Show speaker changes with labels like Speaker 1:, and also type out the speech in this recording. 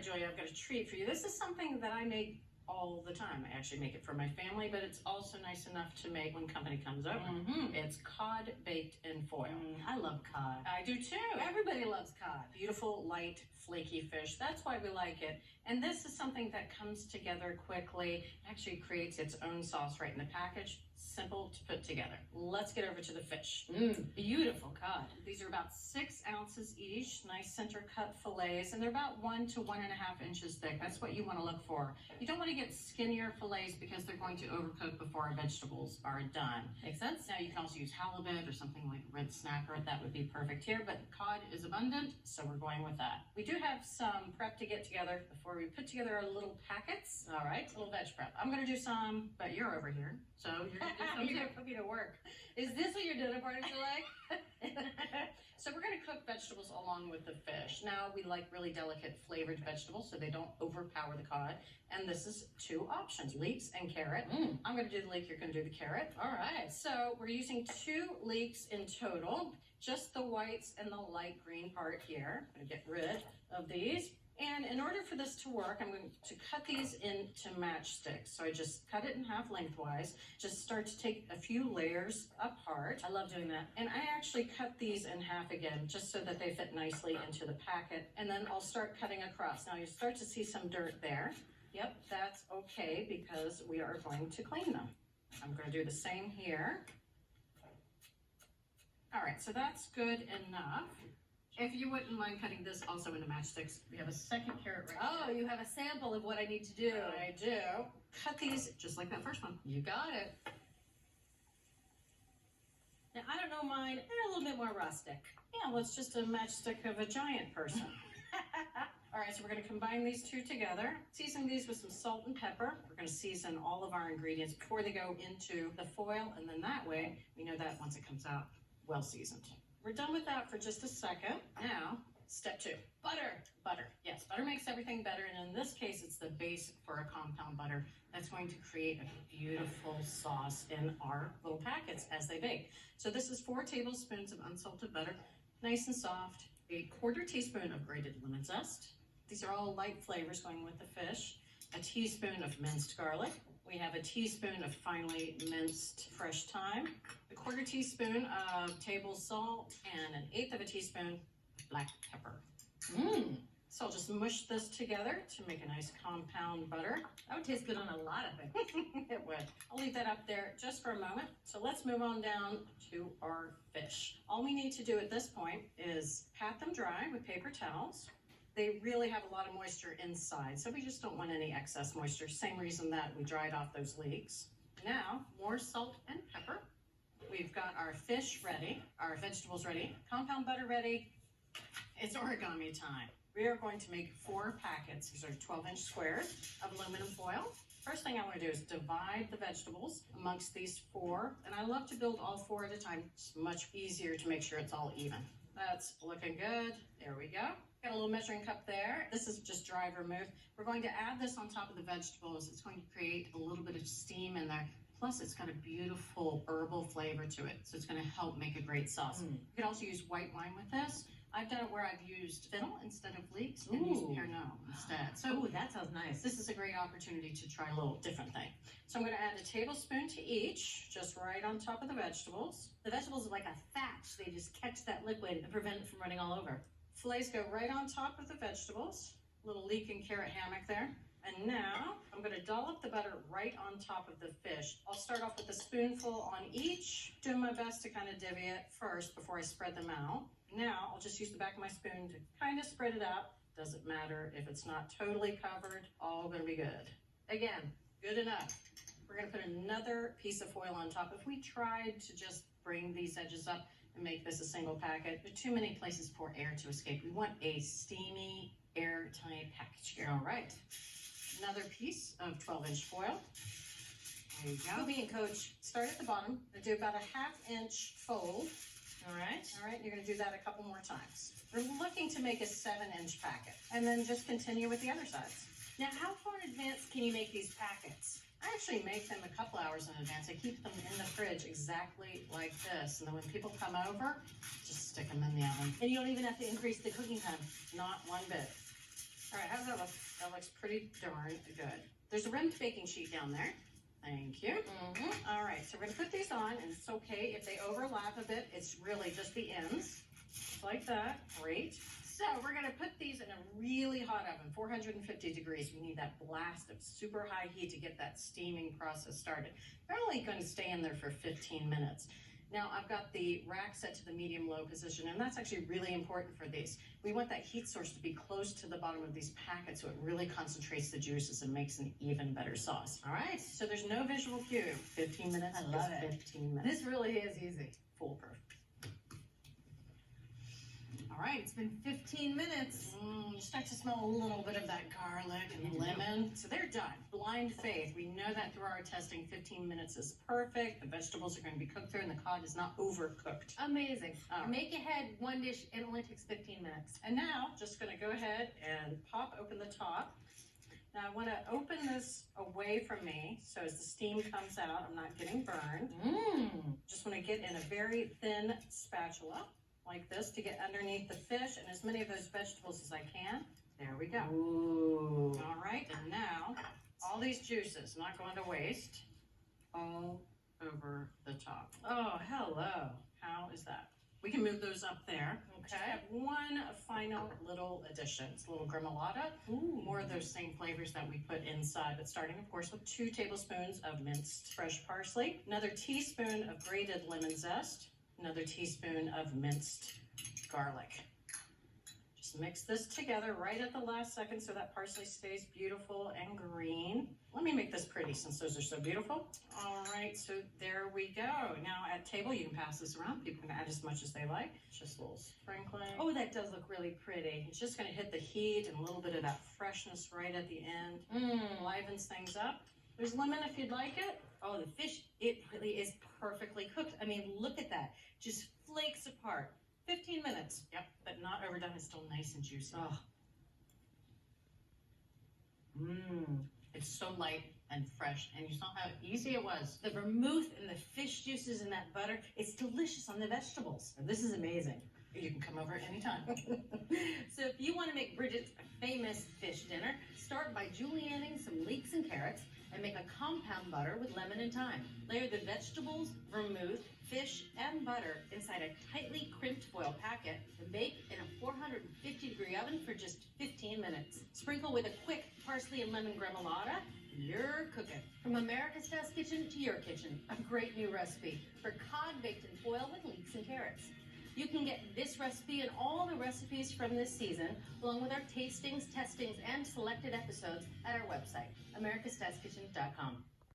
Speaker 1: Julia, I've got a treat for you. This is something that I make all the time. I actually make it for my family, but it's also nice enough to make when company comes over. It's cod baked in foil.
Speaker 2: I love cod.
Speaker 1: I do too.
Speaker 2: Everybody loves cod.
Speaker 1: Beautiful, light, flaky fish. That's why we like it. And this is something that comes together quickly. It actually creates its own sauce right in the package. Simple to put together. Let's get over to the fish.
Speaker 2: Beautiful cod.
Speaker 1: These are about 6 ounces each, nice center cut fillets, and they're about 1 to 1.5 inches thick. That's what you want to look for. You don't want to get skinnier fillets because they're going to overcook before our vegetables are done.
Speaker 2: Makes sense?
Speaker 1: Now you can also use halibut or something like red snacker. That would be perfect here, but cod is abundant, so we're going with that. We do have some prep to get together before we put together our little packets.
Speaker 2: All right.
Speaker 1: Little veg prep. I'm going to do some, but you're over here, so you're going to do some
Speaker 2: You're
Speaker 1: too.
Speaker 2: gonna put me to work. Is this what your dinner parties are like?
Speaker 1: So we're going to cook vegetables along with the fish. Now we like really delicate flavored vegetables so they don't overpower the cod. And this is 2 options, leeks and carrot. I'm going to do the leek, you're going to do the carrot.
Speaker 2: All right.
Speaker 1: So we're using 2 leeks in total, just the whites and the light green part here. I'm going to get rid of these. And in order for this to work, I'm going to cut these into matchsticks. So I just cut it in half lengthwise, just start to take a few layers apart.
Speaker 2: I love doing that.
Speaker 1: And I actually cut these in half again, just so that they fit nicely into the packet. And then I'll start cutting across. Now you start to see some dirt there. Yep, that's okay because we are going to clean them. I'm going to do the same here. All right, so that's good enough. If you wouldn't mind cutting this also into matchsticks, we have a second carrot right
Speaker 2: Oh,
Speaker 1: here.
Speaker 2: you have a sample of what I need to do.
Speaker 1: I do. Cut these just like that first one.
Speaker 2: You got it. Now, I don't know mine. They're a little bit more rustic.
Speaker 1: Yeah, well, it's just a matchstick of a giant person. All right, so we're going to combine these 2 together. Season these with some salt and pepper. We're going to season all of our ingredients before they go into the foil, and then that way we know that once it comes out, well seasoned. We're done with that for just a second. Now, step 2.
Speaker 2: Butter.
Speaker 1: Butter. Yes, butter makes everything better, and in this case, it's the base for a compound butter that's going to create a beautiful sauce in our little packets as they bake. So this is 4 tablespoons of unsalted butter, nice and soft, a 1/4 teaspoon of grated lemon zest. These are all light flavors going with the fish. A teaspoon of minced garlic. We have a teaspoon of finely minced fresh thyme, a 1/4 teaspoon of table salt, and 1/8 of a teaspoon of black pepper. So I'll just mush this together to make a nice compound butter.
Speaker 2: That would taste good on a lot of things.
Speaker 1: It would. I'll leave that up there just for a moment. So let's move on down to our fish. All we need to do at this point is pat them dry with paper towels. They really have a lot of moisture inside, so we just don't want any excess moisture. Same reason that we dried off those leeks. Now, more salt and pepper. We've got our fish ready, our vegetables ready, compound butter ready. It's origami time. We are going to make 4 packets. These are 12-inch squares of aluminum foil. First thing I want to do is divide the vegetables amongst these 4. And I love to build all 4 at a time. It's much easier to make sure it's all even. That's looking good. There we go. Got a little measuring cup there. This is just dry vermouth. We're going to add this on top of the vegetables. It's going to create a little bit of steam in there. Plus, it's got a beautiful herbal flavor to it. So it's going to help make a great sauce. You can also use white wine with this. I've done it where I've used fennel instead of leeks and used Pernod instead. So
Speaker 2: that sounds nice.
Speaker 1: this is a great opportunity to try a little different thing. So I'm going to add a tablespoon to each, just right on top of the vegetables.
Speaker 2: The vegetables are like a thatch. They just catch that liquid and prevent it from running all over.
Speaker 1: Fillets go right on top of the vegetables. Little leek and carrot hammock there. And now I'm going to dollop the butter right on top of the fish. I'll start off with a spoonful on each, doing my best to kind of divvy it first before I spread them out. Now I'll just use the back of my spoon to kind of spread it out. Doesn't matter if it's not totally covered, all going to be good. Again, good enough. We're going to put another piece of foil on top. If we tried to just bring these edges up and make this a single packet, there are too many places for air to escape. We want a steamy, airtight package here.
Speaker 2: All right.
Speaker 1: Another piece of 12-inch foil. There you go.
Speaker 2: Being coach.
Speaker 1: Start at the bottom. Do about a 1/2 inch fold.
Speaker 2: All right.
Speaker 1: All right, you're going to do that a couple more times. We're looking to make a 7-inch packet, and then just continue with the other sides.
Speaker 2: Now, how far in advance can you make these packets?
Speaker 1: I actually make them a couple hours in advance. I keep them in the fridge exactly like this, and then when people come over, just stick them in the oven.
Speaker 2: And you don't even have to increase the cooking time.
Speaker 1: Not one bit. All right, how does that look? That looks pretty darn good. There's a rimmed baking sheet down there. Thank you. All right, so we're gonna put these on, and it's okay if they overlap a bit. It's really just the ends, like that. Great. So we're gonna put these in a really hot oven, 450 degrees. We need that blast of super high heat to get that steaming process started. They're only gonna stay in there for 15 minutes. Now I've got the rack set to the medium-low position, and that's actually really important for these. We want that heat source to be close to the bottom of these packets so it really concentrates the juices and makes an even better sauce. All right, so there's no visual cue. 15 minutes
Speaker 2: I love
Speaker 1: is
Speaker 2: it.
Speaker 1: 15 minutes.
Speaker 2: This really is easy.
Speaker 1: Foolproof.
Speaker 2: All right, it's been 15 minutes.
Speaker 1: You start to smell a little bit of that garlic and lemon. So they're done. Blind faith. We know that through our testing. 15 minutes is perfect. The vegetables are going to be cooked through and the cod is not overcooked.
Speaker 2: Amazing.
Speaker 1: Oh.
Speaker 2: Make ahead one dish, it only takes 15 minutes.
Speaker 1: And now, just going to go ahead and pop open the top. Now I want to open this away from me so as the steam comes out, I'm not getting burned. Just want to get in a very thin spatula like this to get underneath the fish and as many of those vegetables as I can. There we go.
Speaker 2: Ooh.
Speaker 1: All right, and now all these juices, not going to waste, all over the top.
Speaker 2: Oh, hello.
Speaker 1: How is that? We can move those up there. Just
Speaker 2: Okay.
Speaker 1: have one final little addition. It's a little gremolata.
Speaker 2: Ooh.
Speaker 1: More of those same flavors that we put inside, but starting, of course, with 2 tablespoons of minced fresh parsley, another teaspoon of grated lemon zest, another teaspoon of minced garlic. Just mix this together right at the last second so that parsley stays beautiful and green. Let me make this pretty since those are so beautiful. All right, so there we go. Now at table, you can pass this around. People can add as much as they like. Just a little sprinkling.
Speaker 2: Oh, that does look really pretty.
Speaker 1: It's just gonna hit the heat and a little bit of that freshness right at the end. Livens things up. There's lemon if you'd like it.
Speaker 2: Oh, the fish, it really is perfectly cooked. I mean, look at that. Just flakes apart. 15 minutes.
Speaker 1: Yep, but not overdone. It's still nice and juicy.
Speaker 2: Oh.
Speaker 1: It's so light and fresh, and you saw how easy it was.
Speaker 2: The vermouth and the fish juices and that butter, it's delicious on the vegetables. This is amazing.
Speaker 1: You can come over anytime.
Speaker 2: So if you want to make Bridget's famous fish dinner, start by julienning some leeks and carrots and make a compound butter with lemon and thyme. Layer the vegetables, vermouth, fish, and butter inside a tightly crimped foil packet and bake in a 450-degree oven for just 15 minutes. Sprinkle with a quick parsley and lemon gremolata, and you're cooking. From America's Test Kitchen to your kitchen, a great new recipe for cod baked in foil with leeks and carrots. You can get this recipe and all the recipes from this season, along with our tastings, testings, and selected episodes at our website, americastestkitchen.com.